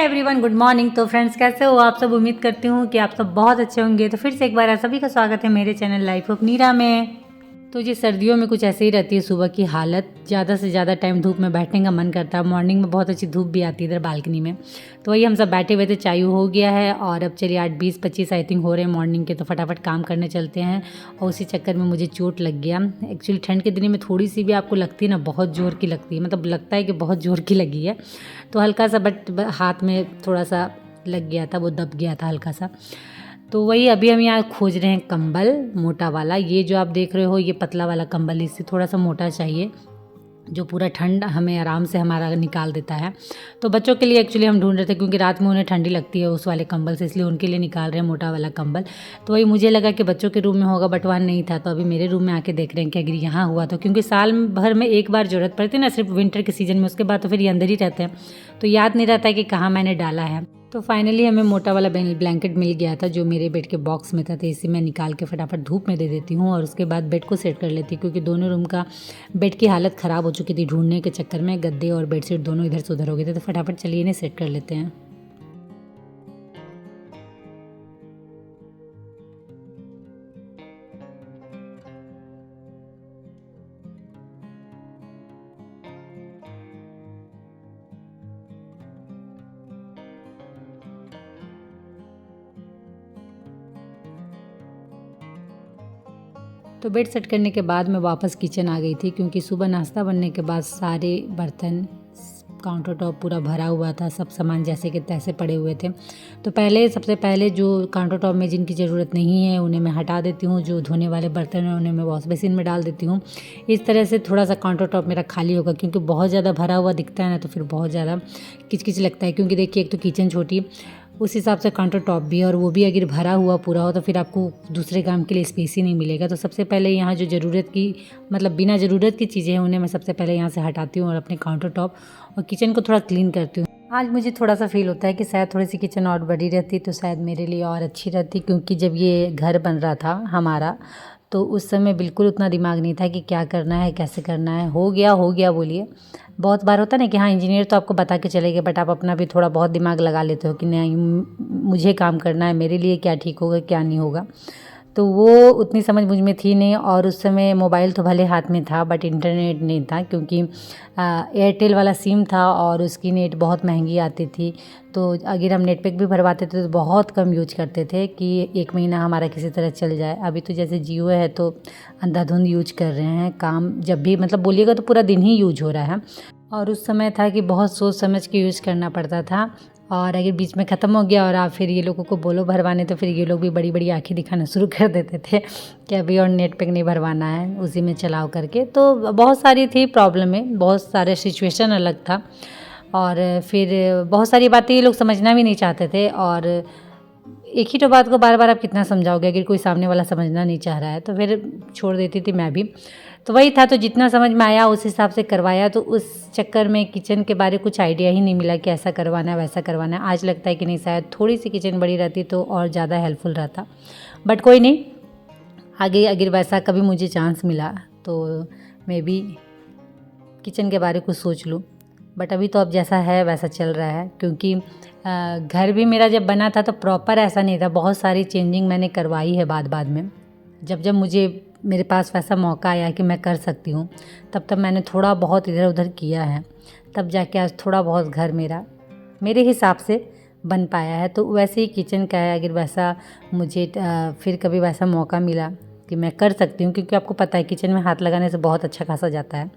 Everyone, good morning. तो friends, कैसे हो आप सब? उम्मीद करती हूँ कि आप सब बहुत अच्छे होंगे। तो फिर से एक बार आप सभी का स्वागत है मेरे चैनल लाइफ ऑफ नीरा में। तो ये सर्दियों में कुछ ऐसे ही रहती है सुबह की हालत, ज़्यादा से ज़्यादा टाइम धूप में बैठने का मन करता है। मॉर्निंग में बहुत अच्छी धूप भी आती है इधर बालकनी में। तो वही हम सब बैठे हुए थे, चाय हो गया है और अब चलिए 8:20-25 आई थिंक हो रहे हैं मॉर्निंग के, तो फटाफट काम करने चलते हैं। और उसी चक्कर में मुझे चोट लग गया। एक्चुअली ठंड के दिन में थोड़ी सी भी आपको लगती है ना, बहुत ज़ोर की लगती है, मतलब लगता है कि बहुत ज़ोर की लगी है। तो हल्का सा बट हाथ में थोड़ा सा लग गया था, वो दब गया था हल्का सा। तो वही अभी हम यहाँ खोज रहे हैं कंबल मोटा वाला। ये जो आप देख रहे हो ये पतला वाला कंबल, इससे थोड़ा सा मोटा चाहिए जो पूरा ठंड हमें आराम से हमारा निकाल देता है। तो बच्चों के लिए एक्चुअली हम ढूंढ रहे थे क्योंकि रात में उन्हें ठंडी लगती है उस वाले कंबल से, इसलिए उनके लिए निकाल रहे हैं मोटा वाला कंबल। तो वही मुझे लगा कि बच्चों के रूम में होगा बट वहाँ नहीं था, तो अभी मेरे रूम में आके देख रहे हैं कि अगर यहाँ हुआ तो, क्योंकि साल भर में एक बार ज़रूरत पड़ती है ना, सिर्फ विंटर के सीज़न में, उसके बाद तो फिर ये अंदर ही रहते हैं, तो याद नहीं रहता है कि कहाँ मैंने डाला है। तो फाइनली हमें मोटा वाला ब्लैंकेट मिल गया था जो मेरे बेड के बॉक्स में था, तो इसे मैं निकाल के फटाफट धूप में दे देती हूँ और उसके बाद बेड को सेट कर लेती हूँ, क्योंकि दोनों रूम का बेड की हालत ख़राब हो चुकी थी ढूंढने के चक्कर में। गद्दे और बेडशीट दोनों इधर से उधर हो गए थे, तो फटाफट चलिए इन्हें सेट कर लेते हैं। तो बेड सेट करने के बाद मैं वापस किचन आ गई थी, क्योंकि सुबह नाश्ता बनने के बाद सारे बर्तन, काउंटर टॉप पूरा भरा हुआ था, सब सामान जैसे कि तैसे पड़े हुए थे। तो सबसे पहले जो काउंटर टॉप में जिनकी ज़रूरत नहीं है उन्हें मैं हटा देती हूँ, जो धोने वाले बर्तन हैं उन्हें मैं वॉश बेसिन में डाल देती हूँ। इस तरह से थोड़ा सा काउंटर टॉप मेरा खाली होगा, क्योंकि बहुत ज़्यादा भरा हुआ दिखता है ना, तो फिर बहुत ज़्यादा किचकिच लगता है। क्योंकि देखिए, एक तो किचन छोटी, उस हिसाब से काउंटर टॉप भी है, और वो भी अगर भरा हुआ पूरा हो तो फिर आपको दूसरे काम के लिए स्पेस ही नहीं मिलेगा। तो सबसे पहले यहाँ जो ज़रूरत की, मतलब बिना ज़रूरत की चीज़ें हैं उन्हें मैं सबसे पहले यहाँ से हटाती हूँ और अपने काउंटर टॉप और किचन को थोड़ा क्लीन करती हूँ। आज मुझे थोड़ा सा फील होता है कि शायद थोड़ी सी किचन और बड़ी रहती तो शायद मेरे लिए और अच्छी रहती, क्योंकि जब ये घर बन रहा था हमारा तो उस समय बिल्कुल उतना दिमाग नहीं था कि क्या करना है, कैसे करना है। हो गया बोलिए। बहुत बार होता है ना कि हाँ, इंजीनियर तो आपको बता के चलेगा, बट आप अपना भी थोड़ा बहुत दिमाग लगा लेते हो कि नहीं, मुझे काम करना है, मेरे लिए क्या ठीक होगा क्या नहीं होगा। तो वो उतनी समझ मुझ में थी नहीं, और उस समय मोबाइल तो भले हाथ में था बट इंटरनेट नहीं था, क्योंकि एयरटेल वाला सिम था और उसकी नेट बहुत महंगी आती थी। तो अगर हम नेट पैक भी भरवाते थे तो बहुत कम यूज करते थे कि 1 महीना हमारा किसी तरह चल जाए। अभी तो जैसे जियो है तो अंधाधुंध यूज कर रहे हैं, काम जब भी मतलब बोलिएगा तो पूरा दिन ही यूज हो रहा है। और उस समय था कि बहुत सोच समझ के यूज़ करना पड़ता था, और अगर बीच में ख़त्म हो गया और आप फिर ये लोगों को बोलो भरवाने, तो फिर ये लोग भी बड़ी बड़ी आंखें दिखाना शुरू कर देते थे कि अभी और नेट पैक नहीं भरवाना है, उसी में चलाओ करके। तो बहुत सारी थी प्रॉब्लमें, बहुत सारे सिचुएशन अलग था, और फिर बहुत सारी बातें ये लोग समझना भी नहीं चाहते थे। और एक ही तो बात को बार बार आप कितना समझाओगे, अगर कोई सामने वाला समझना नहीं चाह रहा है तो फिर छोड़ देती थी मैं भी। तो वही था, तो जितना समझ में आया उस हिसाब से करवाया। तो उस चक्कर में किचन के बारे कुछ आइडिया ही नहीं मिला कि ऐसा करवाना है वैसा करवाना है। आज लगता है कि नहीं, शायद थोड़ी सी किचन बड़ी रहती तो और ज़्यादा हेल्पफुल रहता, बट कोई नहीं, आगे अगर वैसा कभी मुझे चांस मिला तो मैं भी किचन के बारे कुछ सोच लूँ। बट अभी तो अब जैसा है वैसा चल रहा है, क्योंकि घर भी मेरा जब बना था तो प्रॉपर ऐसा नहीं था, बहुत सारी चेंजिंग मैंने करवाई है बाद में। जब मुझे मेरे पास वैसा मौका आया कि मैं कर सकती हूँ, तब मैंने थोड़ा बहुत इधर उधर किया है, तब जाके आज थोड़ा बहुत घर मेरा मेरे हिसाब से बन पाया है। तो वैसे ही किचन का है, अगर वैसा मुझे फिर कभी वैसा मौका मिला कि मैं कर सकती हूँ, क्योंकि आपको पता है किचन में हाथ लगाने से बहुत अच्छा खासा जाता है,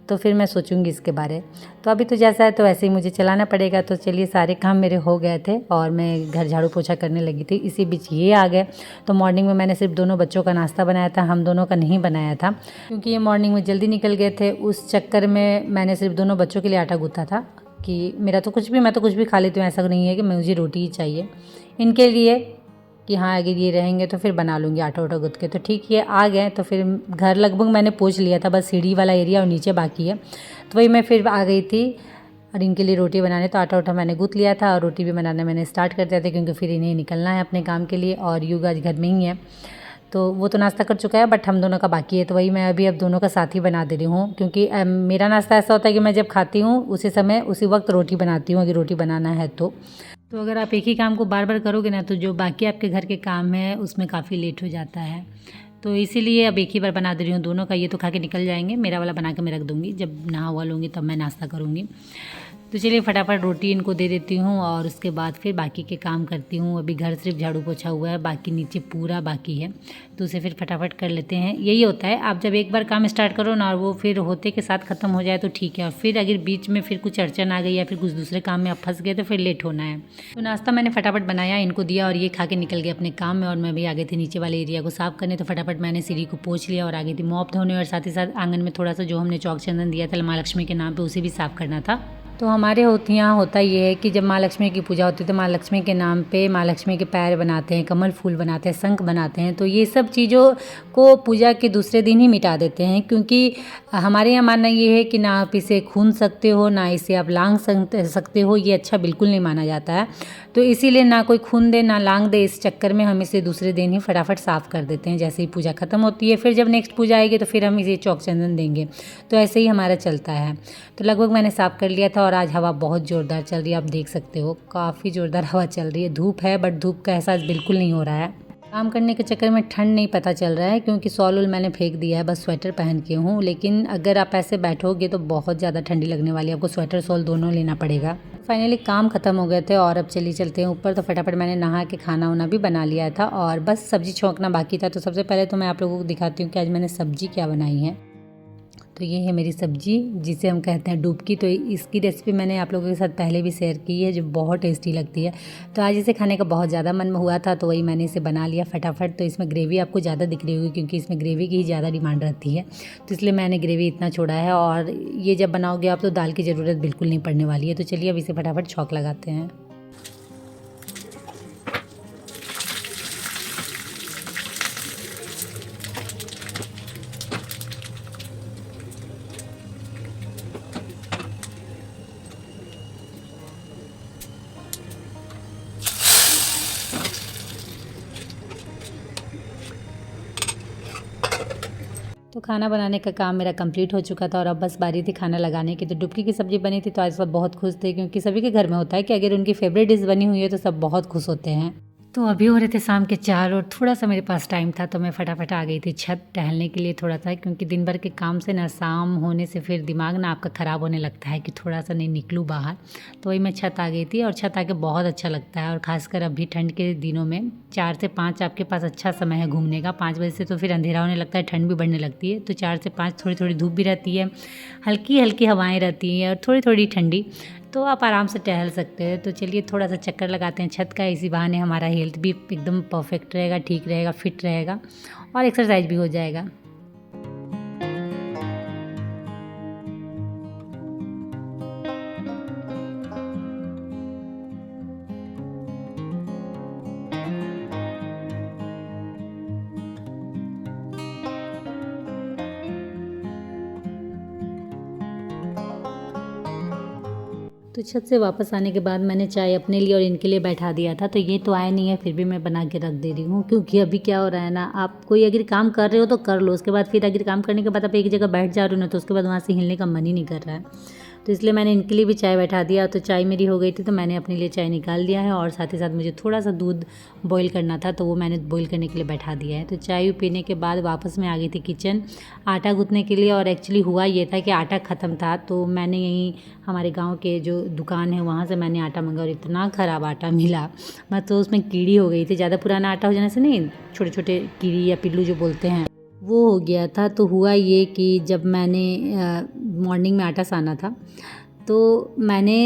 तो फिर मैं सोचूंगी इसके बारे। तो अभी तो जैसा है तो वैसे ही मुझे चलाना पड़ेगा। तो चलिए, सारे काम मेरे हो गए थे और मैं घर झाड़ू पोछा करने लगी थी, इसी बीच ये आ गए। तो मॉर्निंग में मैंने सिर्फ दोनों बच्चों का नाश्ता बनाया था, हम दोनों का नहीं बनाया था, क्योंकि ये मॉर्निंग में जल्दी निकल गए थे। उस चक्कर में मैंने सिर्फ दोनों बच्चों के लिए आटा गूँथा था कि मैं तो कुछ भी खा लेती हूँ, ऐसा नहीं है कि मुझे रोटी ही चाहिए। इनके लिए कि हाँ, अगर ये रहेंगे तो फिर बना लूँगी आटा उटा गूँथ के। तो ठीक है, आ गए। तो फिर घर लगभग मैंने पोंछ लिया था, बस सीढ़ी वाला एरिया और नीचे बाकी है। तो वही मैं फिर आ गई थी और इनके लिए रोटी बनाने। तो आटा उटा मैंने गूँथ लिया था और रोटी भी बनाना मैंने स्टार्ट कर दिया था, क्योंकि फिर इन्हें निकलना है अपने काम के लिए, और युग आज घर में ही है। तो वो तो नाश्ता कर चुका है, बट हम दोनों का बाकी है, तो वही मैं अभी अब दोनों का साथ ही बना दे रही हूँ, क्योंकि मेरा नाश्ता ऐसा होता है कि मैं जब खाती हूँ उसी समय उसी वक्त रोटी बनाती हूँ, अगर रोटी बनाना है तो अगर आप एक ही काम को बार बार करोगे ना, तो जो बाकी आपके घर के काम है उसमें काफ़ी लेट हो जाता है। तो इसीलिए अब एक ही बार बना दे रही हूँ दोनों का। ये तो खा के निकल जाएंगे, मेरा वाला बना के मैं रख दूँगी, जब नहा हुआ लूँगी तब मैं नाश्ता करूँगी। तो चलिए फटाफट रोटी इनको दे देती हूँ और उसके बाद फिर बाकी के काम करती हूँ। अभी घर सिर्फ झाड़ू पोछा हुआ है, बाकी नीचे पूरा बाकी है, तो उसे फिर फटाफट कर लेते हैं। यही होता है, आप जब एक बार काम स्टार्ट करो ना और वो फिर होते के साथ ख़त्म हो जाए तो ठीक है, और फिर अगर बीच में फिर कुछ अड़चन आ गई या फिर कुछ दूसरे काम में आप फंस गए तो फिर लेट होना है। तो नाश्ता मैंने फटाफट बनाया, इनको दिया और ये खा के निकल गए अपने काम में, और मैं भी आ गई थी नीचे वाले एरिया को साफ़ करने। तो फटाफट मैंने सीढ़ी को पोंछ लिया और आ गई थी मॉप धोने, और साथ ही साथ आंगन में थोड़ा सा जो हमने चौक चंदन दिया था माँ लक्ष्मी के नाम पर उसे भी साफ़ करना था। तो हमारे यहाँ होता ये है कि जब माँ लक्ष्मी की पूजा होती है तो माँ लक्ष्मी के नाम पे माँ लक्ष्मी के पैर बनाते हैं, कमल फूल बनाते हैं, शंख बनाते हैं। तो ये सब चीज़ों को पूजा के दूसरे दिन ही मिटा देते हैं, क्योंकि हमारे यहाँ मानना ये है कि ना आप इसे खून सकते हो, ना इसे आप लांग सकते हो, ये अच्छा बिल्कुल नहीं माना जाता है। तो इसीलिए ना कोई खून दे ना लांग दे, इस चक्कर में हम इसे दूसरे दिन ही फटाफट साफ़ कर देते हैं। जैसे ही पूजा ख़त्म होती है फिर जब नेक्स्ट पूजा आएगी तो फिर हम इसे चौक चंदन देंगे। तो ऐसे ही हमारा चलता है। तो लगभग मैंने साफ़ कर लिया था, और आज हवा बहुत ज़ोरदार चल रही है, आप देख सकते हो काफ़ी ज़ोरदार हवा चल रही है। धूप है बट धूप का एहसास बिल्कुल नहीं हो रहा है। काम करने के चक्कर में ठंड नहीं पता चल रहा है, क्योंकि सॉल मैंने फेंक दिया है, बस स्वेटर पहन के हूँ। लेकिन अगर आप ऐसे बैठोगे तो बहुत ज़्यादा ठंडी लगने वाली है, आपको स्वेटर सॉल दोनों लेना पड़ेगा। फाइनली काम ख़त्म हो गए थे और अब चलते हैं ऊपर। तो फटाफट मैंने नहा के खाना वाना भी बना लिया था और बस सब्ज़ी छौंकना बाकी था। तो सबसे पहले तो मैं आप लोगों को दिखाती हूँ कि आज मैंने सब्ज़ी क्या बनाई है। तो ये है मेरी सब्ज़ी जिसे हम कहते हैं डुबकी। तो इसकी रेसिपी मैंने आप लोगों के साथ पहले भी शेयर की है, जो बहुत टेस्टी लगती है। तो आज इसे खाने का बहुत ज़्यादा मन हुआ था, तो वही मैंने इसे बना लिया फटाफट। तो इसमें ग्रेवी आपको ज़्यादा दिख रही होगी, क्योंकि इसमें ग्रेवी की ही ज़्यादा डिमांड रहती है, तो इसलिए मैंने ग्रेवी इतना छोड़ा है। और ये जब बनाओगे आप तो दाल की ज़रूरत बिल्कुल नहीं पड़ने वाली है। तो चलिए अब इसे फटाफट छौंक लगाते हैं। तो खाना बनाने का काम मेरा कंप्लीट हो चुका था और अब बस बारी थी खाना लगाने की। तो डुबकी की सब्ज़ी बनी थी, तो आज सब बहुत खुश थे, क्योंकि सभी के घर में होता है कि अगर उनकी फेवरेट डिश बनी हुई है तो सब बहुत खुश होते हैं। तो अभी हो रहे थे शाम के 4 और थोड़ा सा मेरे पास टाइम था, तो मैं फटाफट आ गई थी छत टहलने के लिए थोड़ा सा, क्योंकि दिन भर के काम से ना शाम होने से फिर दिमाग ना आपका ख़राब होने लगता है कि थोड़ा सा नहीं निकलूँ बाहर। तो वही मैं छत आ गई थी, और छत आके बहुत अच्छा लगता है। और ख़ासकर अभी ठंड के दिनों में 4 से 5 आपके पास अच्छा समय है घूमने का। 5 बजे से तो फिर अंधेरा होने लगता है, ठंड भी बढ़ने लगती है। तो 4 से 5 थोड़ी थोड़ी धूप भी रहती है, हल्की हल्की हवाएँ रहती हैं और थोड़ी थोड़ी ठंडी, तो आप आराम से टहल सकते हैं। तो चलिए थोड़ा सा चक्कर लगाते हैं छत का, इसी बहाने हमारा हेल्थ भी एकदम परफेक्ट रहेगा, ठीक रहेगा, फिट रहेगा और एक्सरसाइज भी हो जाएगा। तो छत से वापस आने के बाद मैंने चाय अपने लिए और इनके लिए बैठा दिया था। तो ये तो आए नहीं है, फिर भी मैं बना के रख दे रही हूँ, क्योंकि अभी क्या हो रहा है ना, आप कोई अगर काम कर रहे हो तो कर लो, उसके बाद फिर अगर काम करने के बाद आप एक जगह बैठ जा रहे हो ना, तो उसके बाद वहाँ से हिलने का मन ही नहीं कर रहा है। तो इसलिए मैंने इनके लिए भी चाय बैठा दिया। तो चाय मेरी हो गई थी, तो मैंने अपने लिए चाय निकाल दिया है, और साथ ही साथ मुझे थोड़ा सा दूध बॉईल करना था, तो वो मैंने बॉईल करने के लिए बैठा दिया है। तो चाय पीने के बाद वापस मैं आ गई थी किचन आटा गूँथने के लिए। और एक्चुअली हुआ ये था कि आटा ख़त्म था, तो मैंने यहीं हमारे गांव के जो दुकान है वहाँ से मैंने आटा मंगाया, और इतना ख़राब आटा मिला, मैं तो उसमें कीड़ी हो गई थी। ज़्यादा पुराना आटा हो जाने से नहीं, छोटे छोटे कीड़ी या पिल्लू जो बोलते हैं, वो हो गया था। तो हुआ ये कि जब मैंने मॉर्निंग में आटा साना था, तो मैंने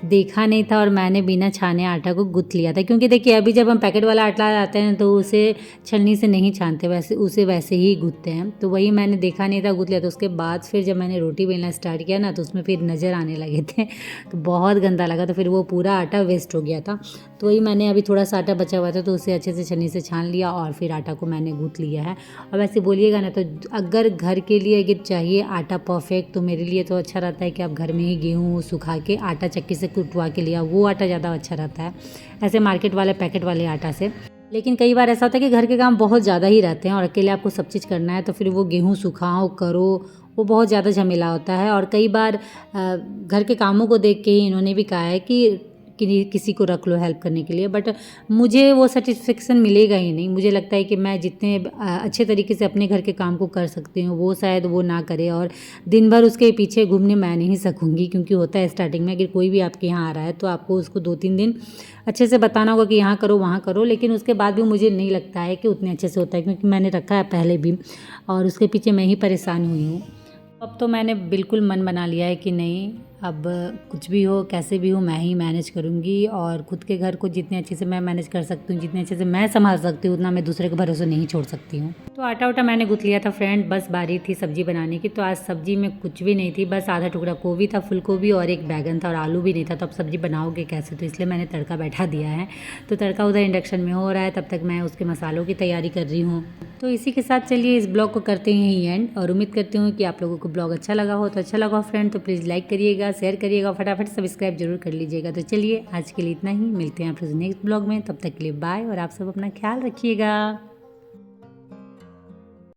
देखा नहीं था और मैंने बिना छाने आटा को गूँथ लिया था। क्योंकि देखिए अभी जब हम पैकेट वाला आटा लाते हैं तो उसे छलनी से नहीं छानते, उसे वैसे ही गूँथते हैं। तो वही मैंने देखा नहीं था, गूँथ लिया। तो उसके बाद फिर जब मैंने रोटी बेलना स्टार्ट किया ना, तो उसमें फिर नज़र आने लगे थे, तो बहुत गंदा लगा। तो फिर वो पूरा आटा वेस्ट हो गया था। तो वही मैंने अभी थोड़ा सा आटा बचा हुआ था, तो उसे अच्छे से छलनी से छान लिया और फिर आटा को मैंने गूँथ लिया है। और वैसे बोलिएगा ना, तो अगर घर के लिए अगर चाहिए आटा परफेक्ट, तो मेरे लिए तो अच्छा रहता है कि आप घर में ही गेहूँ सुखा के आटा चक्की से कुटवा के लिया, वो आटा ज़्यादा अच्छा रहता है ऐसे मार्केट वाले पैकेट वाले आटा से। लेकिन कई बार ऐसा होता है कि घर के काम बहुत ज़्यादा ही रहते हैं और अकेले आपको सब चीज़ करना है, तो फिर वो गेहूँ सुखाओ, करो, वो बहुत ज़्यादा झमेला होता है। और कई बार घर के कामों को देख के ही इन्होंने भी कहा है कि किसी को रख लो हेल्प करने के लिए, बट मुझे वो सेटिस्फेक्शन मिलेगा ही नहीं। मुझे लगता है कि मैं जितने अच्छे तरीके से अपने घर के काम को कर सकती हूँ वो शायद वो ना करे, और दिन भर उसके पीछे घूमने मैं नहीं सकूँगी, क्योंकि होता है स्टार्टिंग में कि कोई भी आपके यहाँ आ रहा है तो आपको उसको 2-3 दिन अच्छे से बताना होगा कि यहाँ करो वहाँ करो, लेकिन उसके बाद भी मुझे नहीं लगता है कि उतने अच्छे से होता है, क्योंकि मैंने रखा है पहले भी और उसके पीछे मैं ही परेशान हुई हूँ। अब तो मैंने बिल्कुल मन बना लिया है कि नहीं, अब कुछ भी हो कैसे भी हो मैं ही मैनेज करूँगी, और खुद के घर को जितने अच्छे से मैं मैनेज कर सकती हूँ, जितने अच्छे से मैं संभाल सकती हूँ, उतना मैं दूसरे के भरोसे नहीं छोड़ सकती हूँ। तो आटा उटा मैंने गूँथ लिया था फ्रेंड, बस बारी थी सब्ज़ी बनाने की। तो आज सब्ज़ी में कुछ भी नहीं थी, बस आधा टुकड़ा गोभी था, फूल गोभी, और एक बैगन था, और आलू भी नहीं था। तो अब सब्ज़ी बनाओगे कैसे, तो इसलिए मैंने तड़का बैठा दिया है। तो तड़का उधर इंडक्शन में हो रहा है, तब तक मैं उसके मसालों की तैयारी कर रही हूँ। तो इसी के साथ चलिए इस ब्लॉग को करते हैं ही एंड, और उम्मीद करती हूँ कि आप लोगों को ब्लॉग अच्छा लगा हो। तो अच्छा लगा हो फ्रेंड तो प्लीज़ लाइक करिएगा, शेयर करिएगा, फटाफट सब्सक्राइब जरूर कर लीजिएगा। तो चलिए आज के लिए इतना ही, मिलते हैं आप नेक्स्ट ब्लॉग में, तब तक के लिए बाय, और आप सब अपना ख्याल रखिएगा।